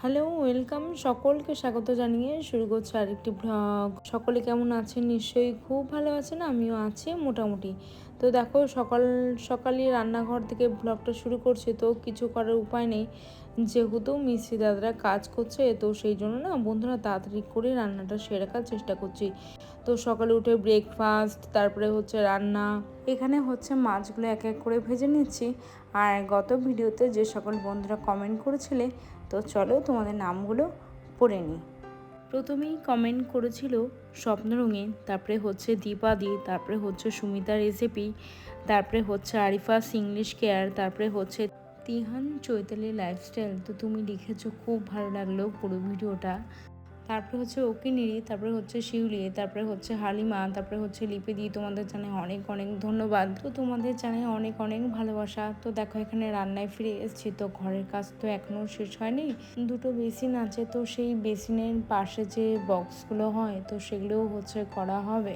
Hello, welcome. সকলকে স্বাগত জানিয়ে শুরু করছি আরেকটি ব্লগ। সকলে কেমন আছেন? নিশ্চয়ই খুব ভালো আছেন, আমিও আছি মোটামুটি। তো দেখো, সকাল সকালই রান্নাঘর থেকে ব্লগটা শুরু করছি, তো কিছু করার উপায় নেই, যেহেতু মিস্ত্রি দাদারা কাজ করছে, তো সেই জন্য না বন্ধুরা তাড়াতাড়ি করে রান্নাটা সেরে রাখার চেষ্টা করছি। তো সকালে উঠে ব্রেকফাস্ট, তারপরে হচ্ছে রান্না। এখানে হচ্ছে মাছগুলো এক এক করে ভেজে নিচ্ছি। আর গত ভিডিওতে যে সকল বন্ধুরা কমেন্ট করেছিলে, তো চলো তোমাদের নামগুলো পড়ে নিই। প্রথমেই কমেন্ট করেছিল স্বপ্নরঙিন, তারপরে হচ্ছে দীপাদি, তারপরে হচ্ছে সুমিতা রেসিপি, তারপরে হচ্ছে আরিফাস ইংলিশ কেয়ার, তারপরে হচ্ছে তিহান চৈতালি লাইফস্টাইল। তো তুমি লিখেছো, খুব ভালো লাগলো পুরো ভিডিওটা। তারপরে হচ্ছে ওকিনিরি, তারপরে হচ্ছে শিউলি, তারপরে হচ্ছে হালিমা, তারপরে হচ্ছে লিপিদি। তোমাদের জানাই অনেক অনেক ধন্যবাদ। তো তোমাদের জানাই অনেক অনেক ভালোবাসা। তো দেখো, এখানে রান্নায় ফিরে এসেছি। তো ঘরের কাজ তো এখনও শেষ হয়নি, দুটো বেসিন আছে, তো সেই বেসিনের পাশে যে বক্সগুলো হয়, তো সেগুলোও হচ্ছে করা হবে।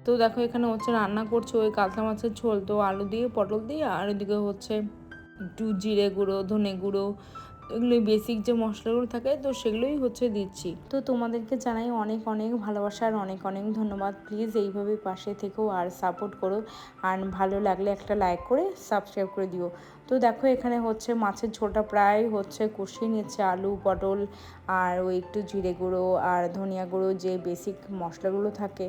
তো দেখো, এখানে হচ্ছে রান্না করছে ওই কাতলা মাছের ঝোল, তো আলু দিয়ে পটল দিয়ে, আর ওদিকে হচ্ছে একটু জিরে গুঁড়ো, ধনে গুঁড়ো, এগুলোই বেসিক যে মশলাগুলো থাকে, তো সেগুলোই হচ্ছে দিচ্ছি। তো তোমাদেরকে জানাই অনেক অনেক ভালোবাসা আর অনেক অনেক ধন্যবাদ। প্লিজ এইভাবে পাশে থেকেও আর সাপোর্ট করো, আর ভালো লাগলে একটা লাইক করে সাবস্ক্রাইব করে দিও। তো দেখো, এখানে হচ্ছে মাছের ঝোলটা প্রায় হচ্ছে কষিয়ে নিচ্ছে, আলু পটল আর ওই একটু জিরে গুঁড়ো আর ধনিয়া গুঁড়ো, যে বেসিক মশলাগুলো থাকে।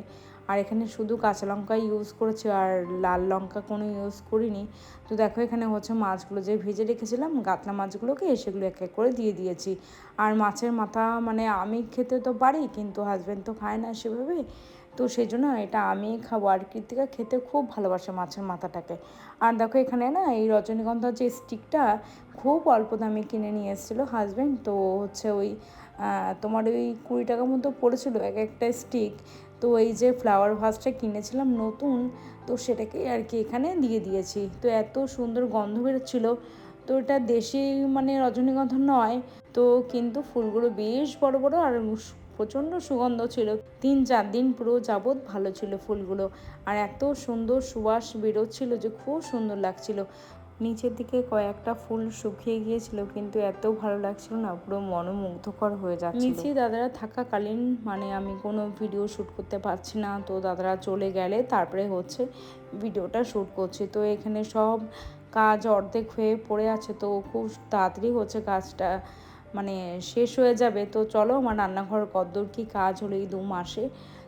আর এখানে শুধু কাঁচা লঙ্কা ইউজ করেছি, আর লাল লঙ্কা কোনো ইউজ করিনি। তো দেখো, এখানে হচ্ছে মাছগুলো যে ভেজে রেখেছিলাম, কাতলা মাছগুলোকে, সেগুলো এক এক করে দিয়ে দিয়েছি। আর মাছের মাথা মানে আমি খেতে তো পারি, কিন্তু হাজব্যান্ড তো খায় না সেভাবে, তো সেই জন্য এটা আমি খাবো। আর কৃতিকা খেতে খুব ভালোবাসে মাছের মাথাটাকে। আর দেখো, এখানে না এই রজনীগন্ধা যে স্টিকটা খুব অল্প দামে কিনে নিয়ে এসেছিলো হাজব্যান্ড, তো হচ্ছে ওই তোমার ওই 20 টাকা মতো পড়েছিল এক একটা স্টিক। তো এই যে ফ্লাওয়ার ভাসটা কিনেছিলাম নতুন, তো সেটাকেই আর কি এখানে দিয়ে দিয়েছি। তো এত সুন্দর গন্ধ বেরোচ্ছিলো। তো এটা দেশি মানে রজনীগন্ধা নয়, তো কিন্তু ফুলগুলো বেশ বড় বড় আর প্রচণ্ড সুগন্ধ ছিল। 3-4 দিন পুরো যাবৎ ভালো ছিল ফুলগুলো, আর এত সুন্দর সুবাস বেরোচ্ছিল যে খুব সুন্দর লাগছিল। নিচের দিকে কয়েকটা ফুল শুকিয়ে গিয়েছিল, কিন্তু এত ভালো লাগছিল না, পুরো মনোমুগ্ধকর হয়ে যাচ্ছিল। নিচে দাদারা থাকাকালীন মানে আমি কোনো ভিডিও শ্যুট করতে পারছি না, তো দাদারা চলে গেলে তারপরে হচ্ছে ভিডিওটা শ্যুট করছি। তো এখানে সব কাজ অর্ধেক হয়ে পড়ে আছে, তো খুব তাড়াতাড়ি হচ্ছে কাজটা মানে শেষ হয়ে যাবে। তো চলো, আমার রান্নাঘর কতদূর কী কাজ হলো এই 2 মাসে,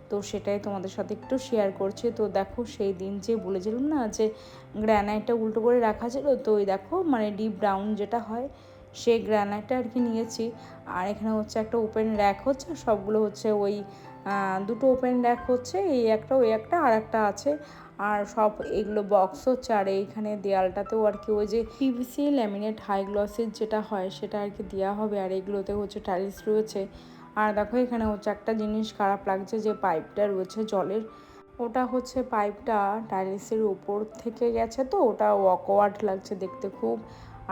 তো সেটাই তোমাদের সাথে একটু শেয়ার করছি। তো দেখো, সেই দিন যে বলেছিলাম না যে গ্রানাইটটা উল্টো করে রাখা ছিল, তো ওই দেখো মানে ডিপ ব্রাউন যেটা হয়, সেই গ্রানাইটটা আর কি নিয়েছি। আর এখানে হচ্ছে একটা ওপেন র্যাক হচ্ছে, সবগুলো হচ্ছে ওই দুটো ওপেন র্যাক হচ্ছে, এই একটা ওই একটা আর একটা আছে। আর সব এগুলো বক্স হচ্ছে। আর এইখানে দেয়ালটাতেও আর কি ওই যে পিভিসি ল্যামিনেট হাই গ্লসের যেটা হয়, সেটা আর কি দেওয়া হবে। আর এগুলোতে হচ্ছে টাইলস রয়েছে। আর দেখো, এখানে হচ্ছে একটা জিনিস খারাপ লাগছে, যে পাইপটা রয়েছে জলের, ওটা হচ্ছে পাইপটা টাইলসের উপর থেকে গেছে, তো ওটা অকওয়ার্ড লাগছে দেখতে খুব।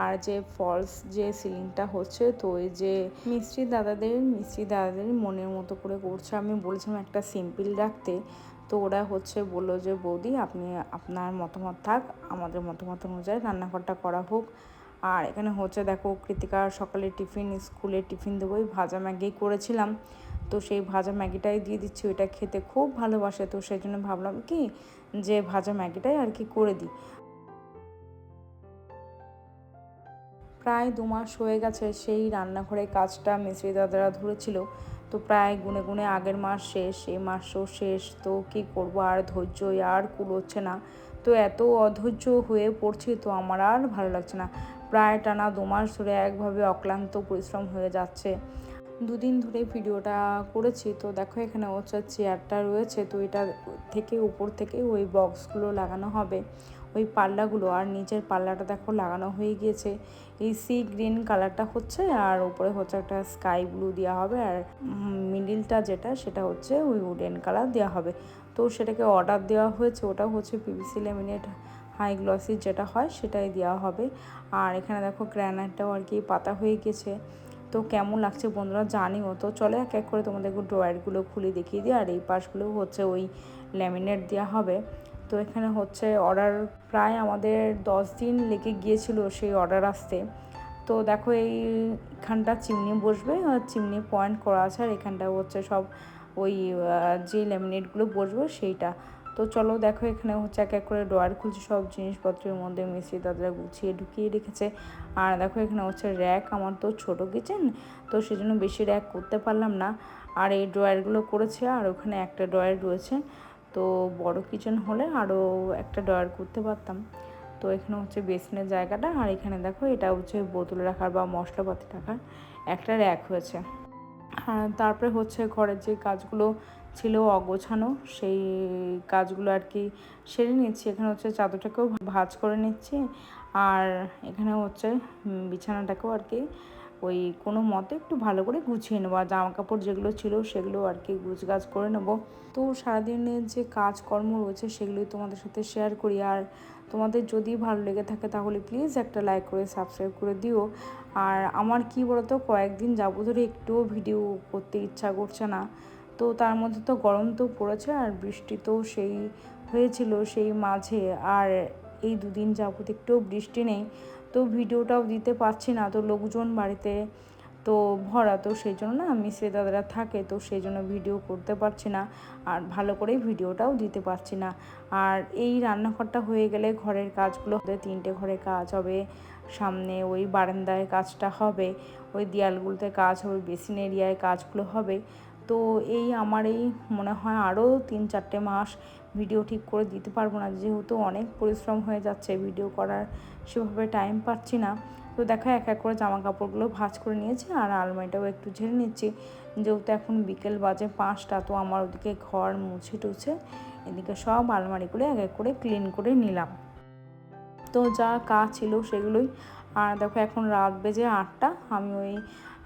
আর যে ফলস যে সিলিংটা হচ্ছে, তো ওই যে মিস্ত্রি দাদাদের মনের মতো করে করছে। আমি বলেছিলাম একটা সিম্পল রাখতে, তো ওরা হচ্ছে বললো যে বৌদি আপনি আপনার মতামত থাক, আমাদের মতামত অনুযায়ী রান্নাঘরটা করা হোক। আর এখানে হচ্ছে দেখো, কৃতিকার সকালে টিফিন, স্কুলে টিফিন দেবো, ভাজা ম্যাগি করেছিলাম, তো সেই ভাজা ম্যাগিটাই দিয়ে দিচ্ছি। ওইটা খেতে খুব ভালোবাসে, তো সেই জন্য ভাবলাম কি যে ভাজা ম্যাগিটাই আর কি করে দিই। প্রায় 2 মাস হয়ে গেছে সেই রান্নাঘরের কাজটা মিস্ত্রি দাদারা ধরেছিল, তো প্রায় গুনে গুনে আগের মাস শেষ, এই মাসও শেষ। তো কি করব, আর ধৈর্য আর কুলোচ্ছে না, তো এত অধৈর্য হয়ে পড়ছি, তো আমার আর ভালো লাগছে না। প্রায় টানা 2 মাস ধরে একভাবে অক্লান্ত পরিশ্রম হয়ে যাচ্ছে। 2 দিন ধরে ভিডিওটা করেছি। তো দেখো, এখানে হচ্ছে চেয়ারটা রয়েছে, তো এটা থেকে উপর থেকে ওই বক্সগুলো লাগানো হবে, ওই পাল্লাগুলো। আর নিচের পাল্লাটা দেখো লাগানো হয়ে গিয়েছে, এই সি গ্রিন কালারটা হচ্ছে, আর উপরে হচ্ছে একটা স্কাই ব্লু দেওয়া হবে, আর মিডিলটা যেটা সেটা হচ্ছে ওই উডেন কালার দেওয়া হবে। তো সেটাকে অর্ডার দেওয়া হয়েছে, ওটা হচ্ছে পিভিসি ল্যামিনেট হাই গ্লসি যেটা হয় সেটাই দেওয়া হবে। আর এখানে দেখো গ্রানাইটটাও আর কি পাতা হয়ে গেছে। তো কেমন লাগছে বন্ধুরা জানিও। তো চলো এক এক করে তোমাদের ড্রয়ারগুলো খুলে দেখিয়ে দিই। আর এই পাশগুলো হচ্ছে ওই ল্যামিনেট দেওয়া হবে। তো এখানে হচ্ছে অর্ডার প্রায় আমাদের 10 দিন লেগে গিয়েছিল সেই অর্ডার আসতে। তো দেখো এইখানটা চিমনি বসবে আর চিমনি পয়েন্ট করা আছে, আর এখানটা হচ্ছে সব ওই যে ল্যামিনেটগুলো বসবে সেইটা। তো চলো দেখো এখানে হচ্ছে এক এক করে ড্রয়ার খুলছে, সব জিনিসপত্রের মধ্যে মিস্ত্রি দাদারা গুছিয়ে ঢুকিয়ে রেখেছে। আর দেখো এখানে হচ্ছে র্যাক, আমার তো ছোটো কিচেন তো সেজন্য বেশি র্যাক করতে পারলাম না, আর এই ড্রয়ারগুলো করেছে, আর ওখানে একটা ড্রয়ার রয়েছে। তো বড় কিচেন হলে আরও একটা ড্রয়ার করতে পারতাম। তো এখানে হচ্ছে বেসিনের জায়গাটা, আর এখানে দেখো এটা হচ্ছে বোতল রাখার বা মশলাপাতি রাখার একটা র্যাক হয়েছে। আর তারপরে হচ্ছে ঘরের যে কাজগুলো ছিল অগোছানো সেই কাজগুলো আর কি সেরে নিচ্ছি। এখানে হচ্ছে চাদরটাকেও ভাঁজ করে নিচ্ছি, আর এখানে হচ্ছে বিছানাটাকেও আর কি ওই কোনো মতে একটু ভালো করে গুছিয়ে নেবো, আর জামা কাপড় যেগুলো ছিল সেগুলো আর কি গুছগাছ করে নেবো। তো সারাদিনের যে কাজকর্ম রয়েছে সেগুলোই তোমাদের সাথে শেয়ার করি। আর তোমাদের যদি ভালো লেগে থাকে তাহলে প্লিজ একটা লাইক করে সাবস্ক্রাইব করে দিও। আর আমার কি বলতো কয়েকদিন যাবো ধরে একটুও ভিডিও করতে ইচ্ছা করছে না, তো তার মধ্যে তো গরম তো পড়েছে আর বৃষ্টি তো সেই হয়েছিল সেই মাঝে, আর এই দুদিন যাবত একটুও বৃষ্টি নেই, তো ভিডিওটাও দিতে পারছি না। তো লোকজন বাড়িতে তো ভরা, তো সেই জন্য না মিস্ত্রি দাদারা থাকে, তো সেই জন্য ভিডিও করতে পারছি না, আর ভালো করে ভিডিওটাও দিতে পারছি না। আর এই রান্নাঘরটা হয়ে গেলে ঘরের কাজগুলো হবে, 3টে ঘরে কাজ হবে, সামনে ওই বারান্দায় কাজটা হবে, ওই দেয়ালগুলোতে কাজ হবে, বেসিন এরিয়ায় কাজগুলো হবে। তো এই আমার এই মনে হয় আরও 3-4টে মাস ভিডিও ঠিক করে দিতে পারবো না, যেহেতু অনেক পরিশ্রম হয়ে যাচ্ছে, ভিডিও করার সেভাবে টাইম পাচ্ছি না। তো দেখো এক এক করে জামা কাপড়গুলো ভাঁজ করে নিয়েছি, আর আলমারিটাও একটু ঝেড়ে নিচ্ছি, যেহেতু এখন বিকেল বাজে 5টা। তো আমার ওদিকে ঘর মুছে টুছে এদিকে সব আলমারিগুলো এক এক করে ক্লিন করে নিলাম। তো যা কাজ ছিল সেগুলোই। আর দেখো এখন রাত বেজে 8টা, আমি ওই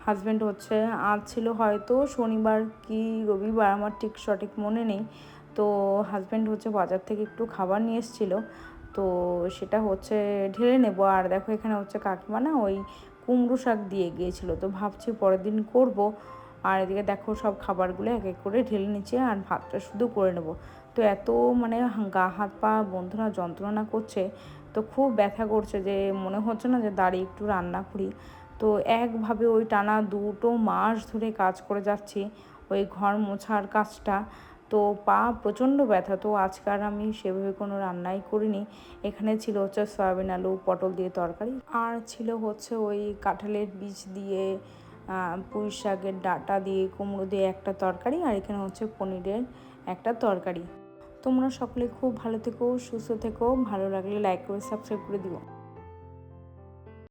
হাজব্যান্ড হচ্ছে আজ ছিল হয়তো শনিবার কি রবিবার, আমার ঠিক সঠিক মনে নেই। তো হাজব্যান্ড হচ্ছে বাজার থেকে একটু খাবার নিয়ে এসেছিলো, তো সেটা হচ্ছে ঢেলে নেবো। আর দেখো এখানে হচ্ছে কাকিমা না ওই কুমড়ো শাক দিয়ে গিয়েছিলো, তো ভাবছি পরের দিন করব। আর এদিকে দেখো সব খাবারগুলো এক এক করে ঢেলে নিচ্ছে, আর ভাতটা শুধু করে নেব। তো এত মানে গা হাত পা বন্ধুরা যন্ত্রণা করছে, তো খুব ব্যথা করছে, যে মনে হচ্ছে না যে দাঁড়িয়ে একটু রান্না করি। তো একভাবে ওই টানা 2 মাস ধরে কাজ করে যাচ্ছি ওই ঘর মোছার কাজটা, তো পা প্রচণ্ড ব্যথা। তো আজকাল আমি সেভাবে কোনো রান্নাই করিনি। এখানে ছিল হচ্ছে সয়াবিন আলু পটল দিয়ে তরকারি, আর ছিল হচ্ছে ওই কাঁঠালের বীজ দিয়ে পুঁই শাকের ডাঁটা দিয়ে কুমড়ো দিয়ে একটা তরকারি, আর এখানে হচ্ছে পনিরের একটা তরকারি। তোমরা সকলে খুব ভালো থেকো, সুস্থ থেকো, ভালো লাগলে লাইক করে সাবস্ক্রাইব করে দিও।